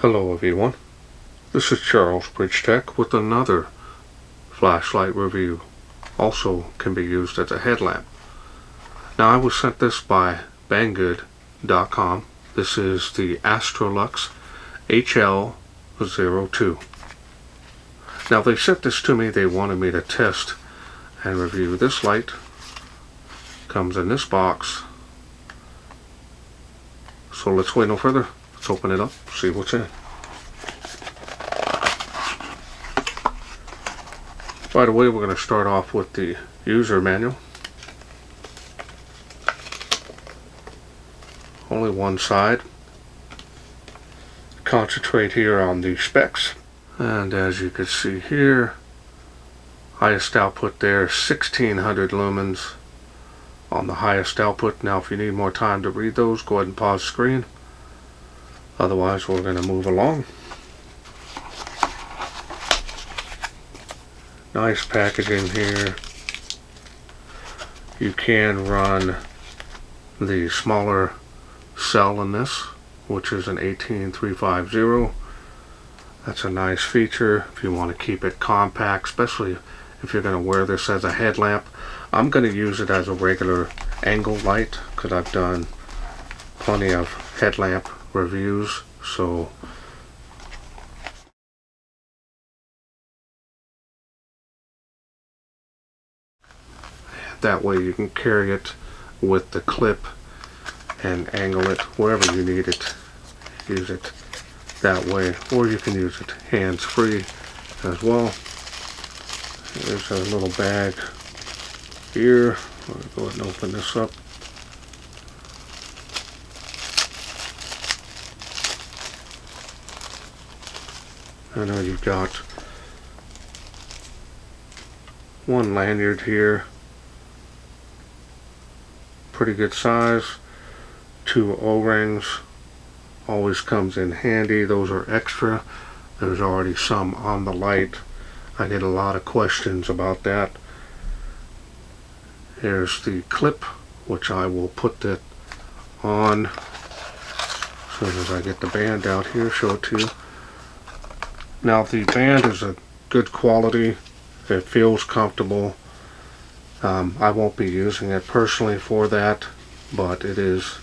Hello everyone, this is Charles BridgTec with another flashlight review. Also can be used as a headlamp. Now I was sent this by Banggood.com. This is the AstroLux HL02. Now they sent this to me, they wanted me to test and review this light. Comes in this box. So let's wait no further. Let's open it up, see what's in. By the way, we're going to start off with the user manual. Only one side. Concentrate here on the specs. And as you can see here, highest output there, 1600 lumens on the highest output. Now if you need more time to read those, go ahead and pause the screen. Otherwise we're going to move along. Nice packaging here. You can run the smaller cell in this, which is an 18350. That's a nice feature if you want to keep it compact, especially if you're going to wear this as a headlamp. I'm going to use it as a regular angle light because I've done plenty of headlamp reviews, so that way you can carry it with the clip and angle it wherever you need it. Use it that way, or you can use it hands-free as well. There's a little bag here. I'll go ahead and open this up. I know you've got one lanyard here, pretty good size, 2 O-rings, always comes in handy. Those are extra. There's already some on the light. I get a lot of questions about that. Here's the clip, which I will put that on as soon as I get the band out here, show it to you. Now the band is a good quality. It feels comfortable. I won't be using it personally for that, but it is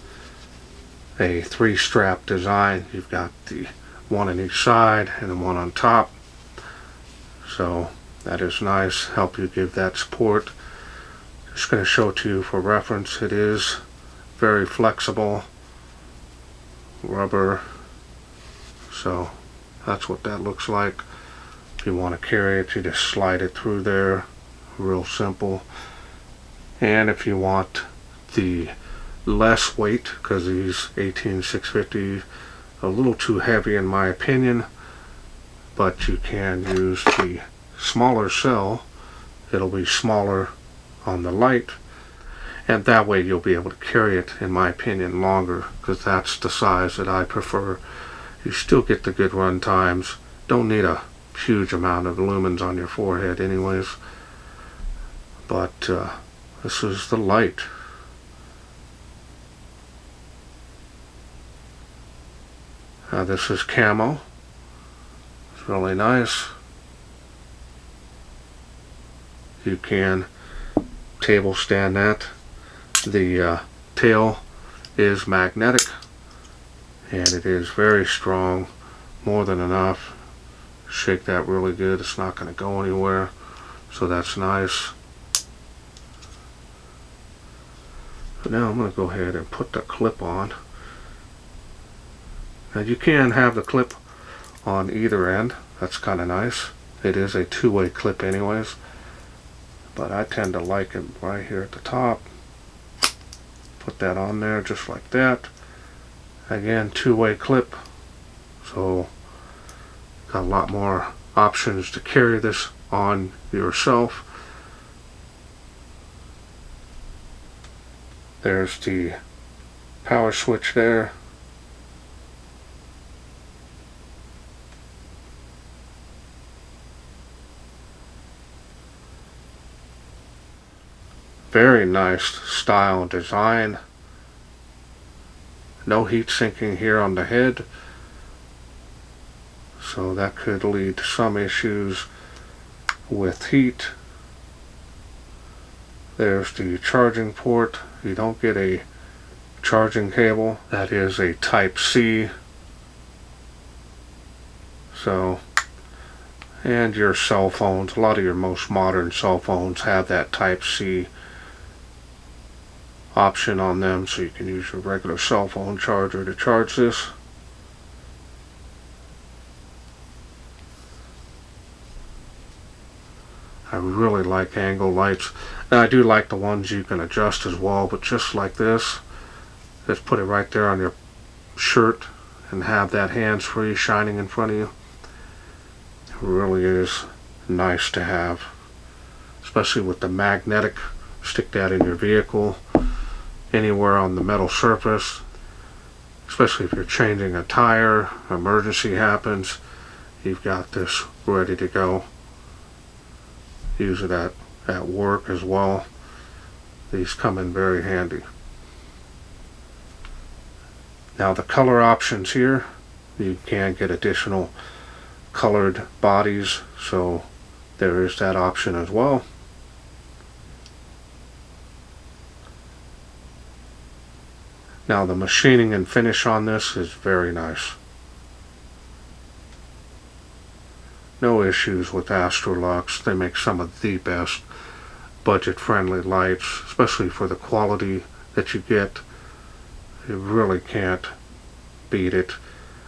a 3-strap design. You've got the one on each side and the one on top. So that is nice, help you give that support. Just going to show it to you for reference. It is very flexible, rubber, so that's what that looks like. If you want to carry it, you just slide it through there, real simple. And if you want the less weight, because these 18650 a little too heavy in my opinion, but you can use the smaller cell. It'll be smaller on the light, and that way you'll be able to carry it, in my opinion, longer, because that's the size that I prefer. You still get the good run times. Don't need a huge amount of lumens on your forehead anyways. But this is the light. This is camo. It's really nice. You can table stand that. The tail is magnetic and it is very strong, more than enough. Shake that really good, it's not going to go anywhere, so that's nice. But now I'm going to go ahead and put the clip on. Now you can have the clip on either end, that's kind of nice. It is a 2-way clip anyways, but I tend to like it right here at the top. Put that on there just like that. Again, 2-way clip, so got a lot more options to carry this on yourself. There's the power switch there. Very nice style design. No heat sinking here on the head. so that could lead to some issues with heat. There's the charging port. You don't get a charging cable. That is a Type C. So, and your cell phones, a lot of your most modern cell phones have that Type C option on them, so you can use your regular cell phone charger to charge this. I really like angle lights. Now I do like the ones you can adjust as well, but just like this, just put it right there on your shirt and have that hands-free shining in front of you. It really is nice to have, especially with the magnetic. Stick that in your vehicle, anywhere on the metal surface, especially if you're changing a tire, emergency happens, you've got this ready to go. Use it at work as well. These come in very handy. Now the color options here, you can get additional colored bodies, so there is that option as well. Now the machining and finish on this is very nice. No issues with AstroLux. They make some of the best budget-friendly lights, especially for the quality that you get. You really can't beat it.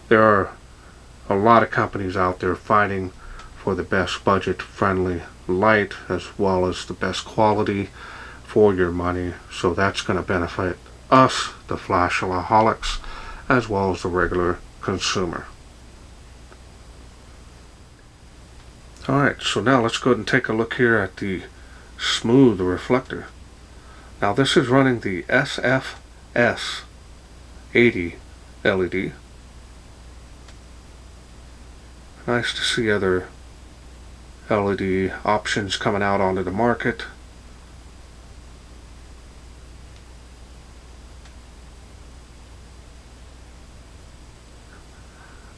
There are a lot of companies out there fighting for the best budget-friendly light as well as the best quality for your money, so that's going to benefit us, the flashaholics, as well as the regular consumer. Alright, so now let's go ahead and take a look here at the smooth reflector. Now this is running the SFS 80 LED. Nice to see other LED options coming out onto the market.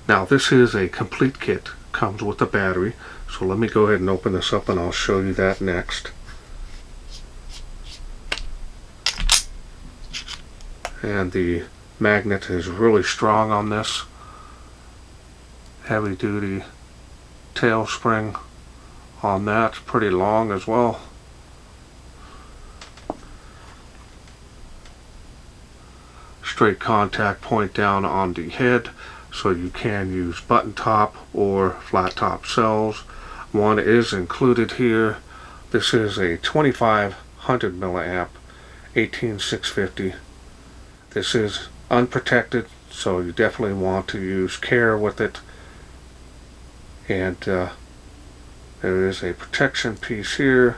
Now this is a complete kit, comes with a battery, so let me go ahead and open this up and I'll show you that next. And the magnet is really strong on this. Heavy duty tail spring on that, pretty long as well. Straight contact point down on the head, so you can use button top or flat top cells. One is included here. This is a 2500 milliamp 18650. This is unprotected, so you definitely want to use care with it. And there is a protection piece here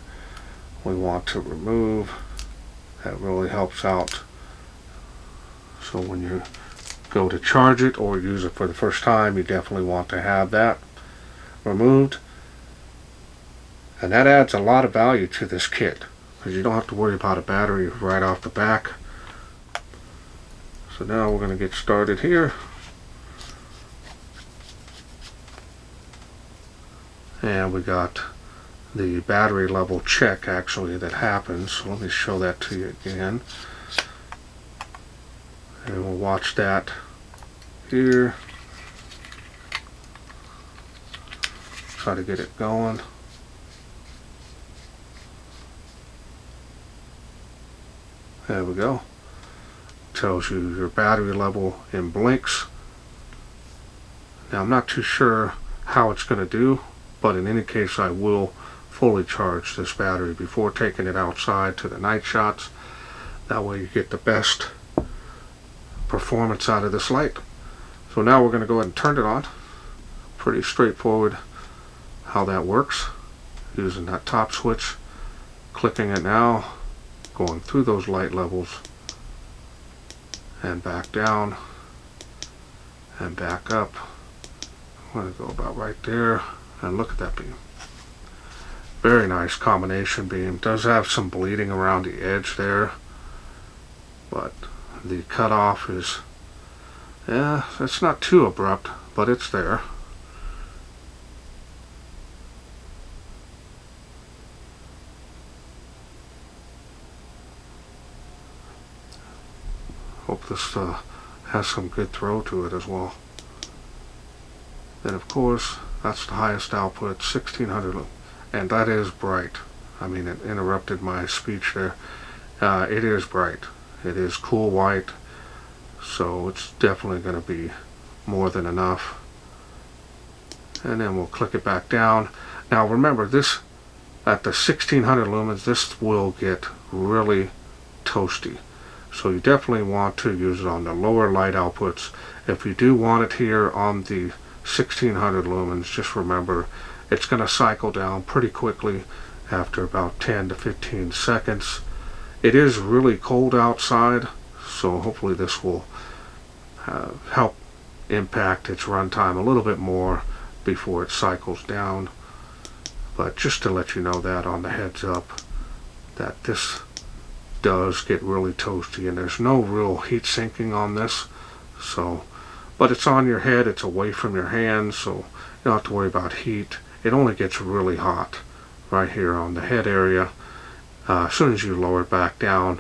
we want to remove. That really helps out. So when you go to charge it or use it for the first time, you definitely want to have that removed. And that adds a lot of value to this kit, because you don't have to worry about a battery right off the back. So now we're going to get started here. And we got the battery level check actually that happens. So let me show that to you again. And we'll watch that here. Try to get it going. There we go. Tells you your battery level in blinks. Now I'm not too sure how it's going to do, but in any case I will fully charge this battery before taking it outside to the night shots. That way you get the best performance out of this light. So now we're going to go ahead and turn it on. Pretty straightforward how that works. Using that top switch, clicking it now, going through those light levels and back down and back up. I'm going to go about right there, and look at that beam. Very nice combination beam. Does have some bleeding around the edge there, but the cutoff is, yeah, it's not too abrupt, but it's there. Hope this has some good throw to it as well. Then of course, that's the highest output, 1600, and that is bright. I mean, it interrupted my speech there. It is bright. It is cool white, so it's definitely going to be more than enough. And then we'll click it back down. Now remember, this at the 1600 lumens, this will get really toasty. So you definitely want to use it on the lower light outputs. If you do want it here on the 1600 lumens, just remember it's going to cycle down pretty quickly after about 10 to 15 seconds. It is really cold outside, so hopefully this will help impact its runtime a little bit more before it cycles down. But just to let you know that on the heads up, that this does get really toasty, and there's no real heat sinking on this. So, but it's on your head, it's away from your hands, so you don't have to worry about heat. It only gets really hot right here on the head area. As soon as you lower it back down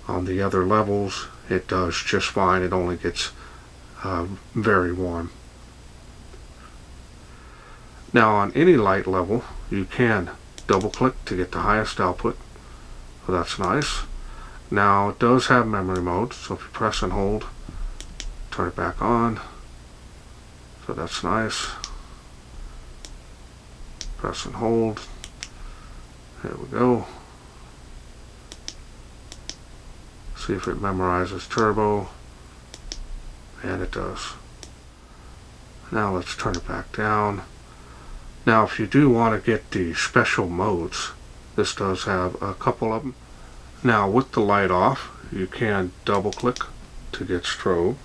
on the other levels, it does just fine. It only gets very warm. Now on any light level, you can double click to get the highest output. So that's nice. Now it does have memory mode, so if you press and hold, turn it back on. So that's nice. Press and hold. There we go. See if it memorizes turbo, and it does. Now let's turn it back down. Now if you do want to get the special modes, this does have a couple of them. Now with the light off, you can double click to get strobe.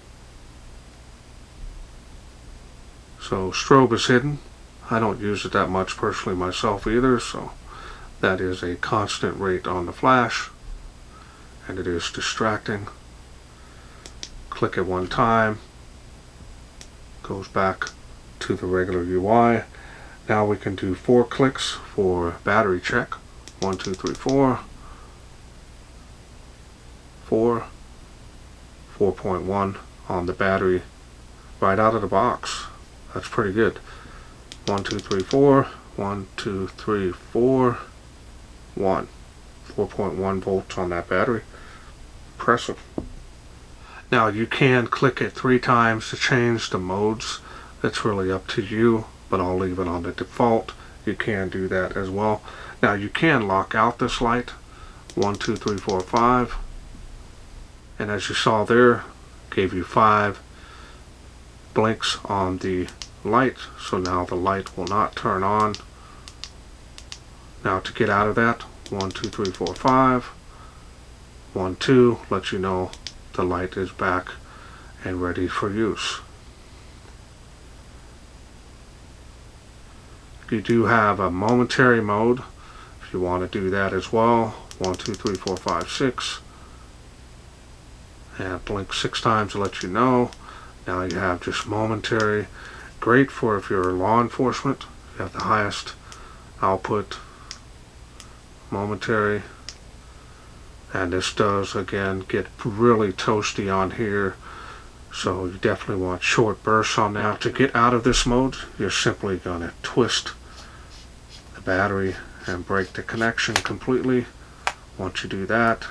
So strobe is hidden. I don't use it that much personally myself either, so that is a constant rate on the flash, and it is distracting. Click it one time, goes back to the regular UI. Now we can do 4 clicks for battery check. 1, 2, 3, 4. 4. 4.1 on the battery right out of the box. That's pretty good. 1, 2, 3, 4. 1, 2, 3, 4. 1. 4.1 volts on that battery. Impressive. Now you can click it 3 times to change the modes. That's really up to you, but I'll leave it on the default. You can do that as well. Now you can lock out this light. 1, 2, 3, 4, 5. And as you saw there, gave you 5 blinks on the light. So now the light will not turn on. Now to get out of that, 1, 2, 3, 4, 5. 1, 2 lets you know the light is back and ready for use. You do have a momentary mode if you want to do that as well. 1, 2, 3, 4, 5, 6. And blink 6 times to let you know. Now you have just momentary. Great for if you're law enforcement. You have the highest output. Momentary. And this does again get really toasty on here. So you definitely want short bursts on that. Now to get out of this mode, you're simply going to twist the battery and break the connection completely. Once you do that,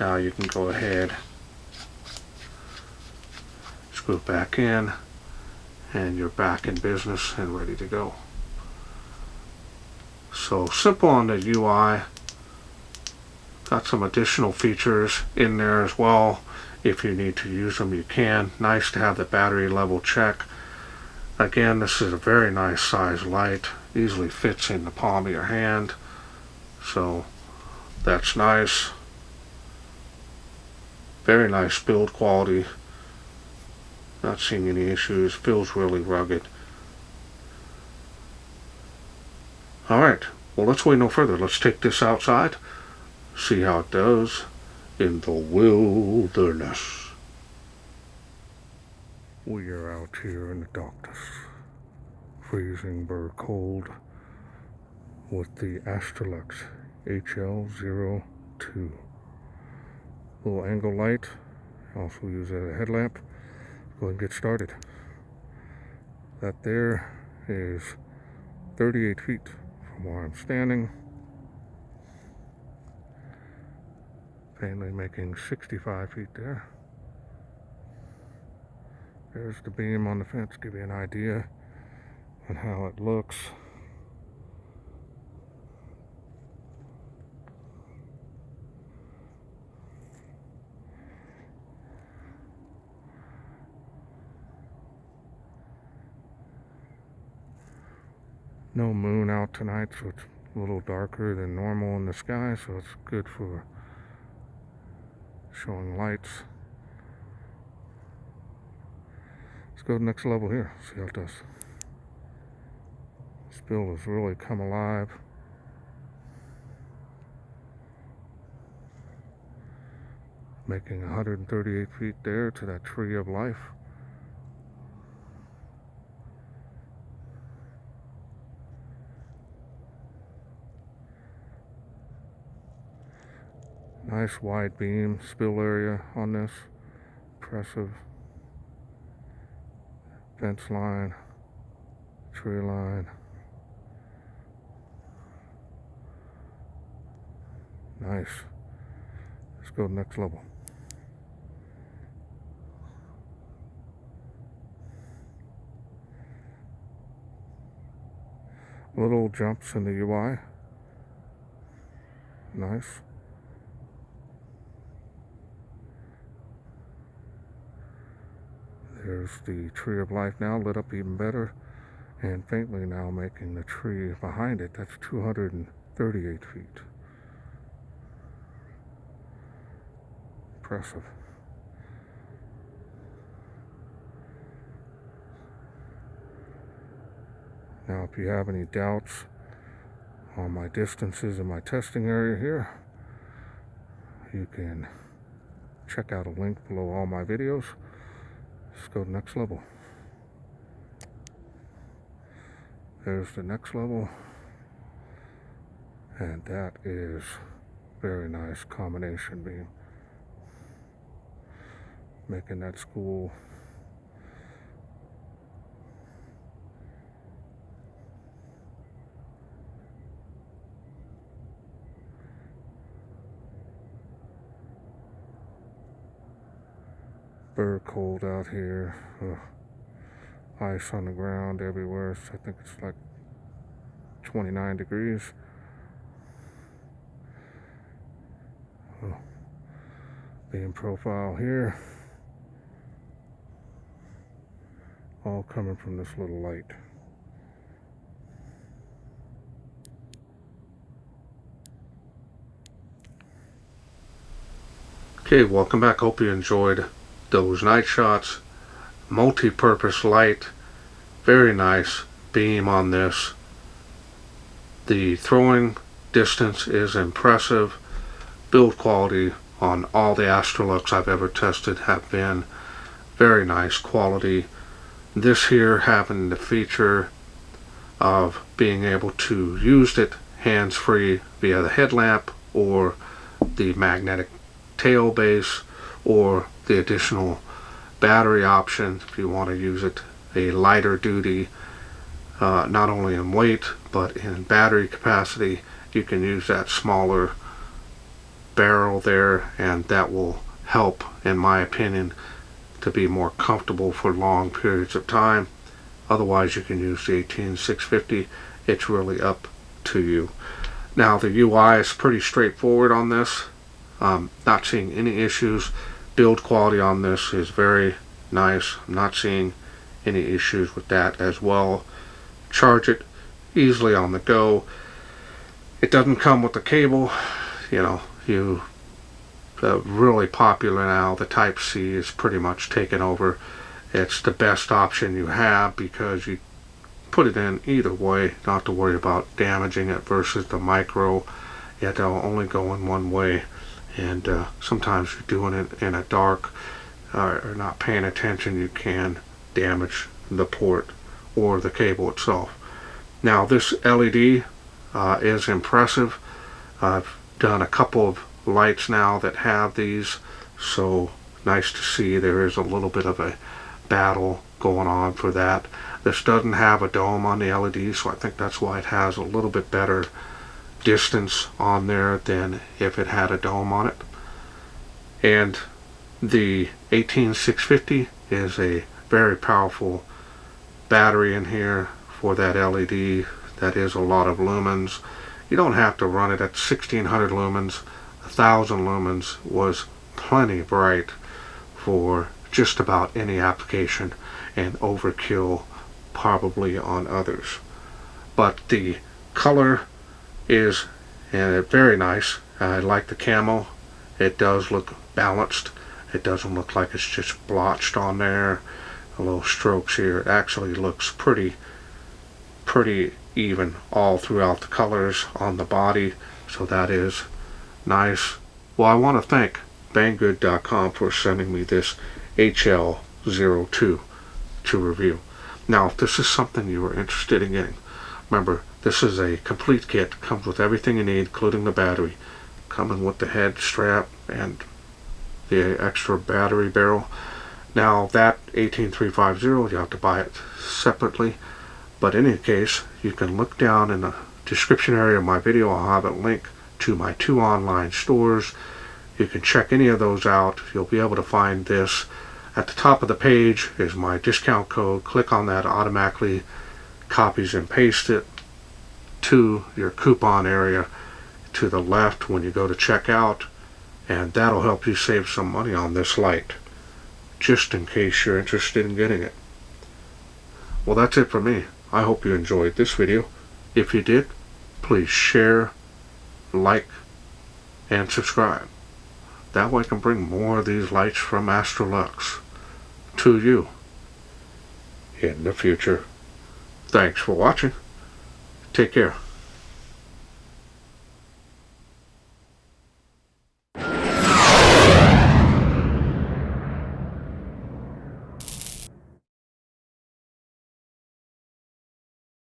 now you can go ahead, screw it back in, and you're back in business and ready to go. So simple on the UI. Got some additional features in there as well. If you need to use them, you can. Nice to have the battery level check. Again, this is a very nice size light. Easily fits in the palm of your hand. So that's nice. Very nice build quality. Not seeing any issues. Feels really rugged. Alright, well let's wait no further. Let's take this outside. See how it does in the wilderness. We are out here in the darkness, freezing bird cold, with the AstroLux HL02. Little angle light, Also use it as a headlamp. Go ahead and get started. That there is 38 feet from where I'm standing. Faintly making 65 feet there. There's the beam on the fence, give you an idea on how it looks. No moon out tonight, so it's a little darker than normal in the sky, so it's good for showing lights. Let's go to the next level here, see how it does. This build has really come alive. Making 138 feet there to that tree of life. Nice wide beam spill area on this. Impressive. Fence line, tree line. Nice. Let's go to the next level. Little jumps in the UI. Nice. There's the tree of life now lit up even better, and faintly now making the tree behind it. That's 238 feet. Impressive. Now, if you have any doubts on my distances in my testing area here, you can check out a link below all my videos. Let's go to the next level. There's the next level. And that is very nice combination beam. Making that school very cold out here. Ice on the ground everywhere. So I think it's like 29 degrees. Beam profile here. All coming from this little light. Okay, welcome back. Hope you enjoyed those night shots. Multi-purpose light. Very nice beam on this. The throwing distance is impressive. Build quality on all the AstroLux I've ever tested have been very nice quality. This here having the feature of being able to use it hands-free via the headlamp or the magnetic tail base, or the additional battery option if you want to use it a lighter duty, not only in weight but in battery capacity. You can use that smaller barrel there, and that will help, in my opinion, to be more comfortable for long periods of time. Otherwise you can use the 18650. It's really up to you. Now the UI is pretty straightforward on this. Not seeing any issues. Build quality on this is very nice. I'm not seeing any issues with that as well. Charge it easily on the go. It doesn't come with the cable. Really popular now, the Type-C is pretty much taken over. It's the best option you have because you put it in either way, not to worry about damaging it, versus the micro. Yet they'll only go in one way, and sometimes you're doing it in a dark or not paying attention, you can damage the port or the cable itself. Now this LED is impressive. I've done a couple of lights now that have these, so nice to see there is a little bit of a battle going on for that. This doesn't have a dome on the LED, so I think that's why it has a little bit better distance on there than if it had a dome on it. And the 18650 is a very powerful battery in here for that LED. That is a lot of lumens. You don't have to run it at 1600 lumens. 1000 lumens was plenty bright for just about any application, and overkill probably on others. But the color is very nice. I like the camo. It does look balanced. It doesn't look like it's just blotched on there. A little strokes here. It actually looks pretty even all throughout the colors on the body, so that is nice. Well, I want to thank Banggood.com for sending me this HL02 to review. Now, if this is something you are interested in getting, remember, this is a complete kit. Comes with everything you need, including the battery. Coming with the head strap and the extra battery barrel. Now, that 18350, you have to buy it separately. But in any case, you can look down in the description area of my video. I'll have a link to my 2 online stores. You can check any of those out. You'll be able to find this. At the top of the page is my discount code. Click on that, automatically copies and paste it to your coupon area to the left when you go to checkout, and that'll help you save some money on this light, just in case you're interested in getting it. Well, that's it for me. I hope you enjoyed this video. If you did, please share, like, and subscribe. That way I can bring more of these lights from AstroLux to you in the future. Thanks for watching. Take care.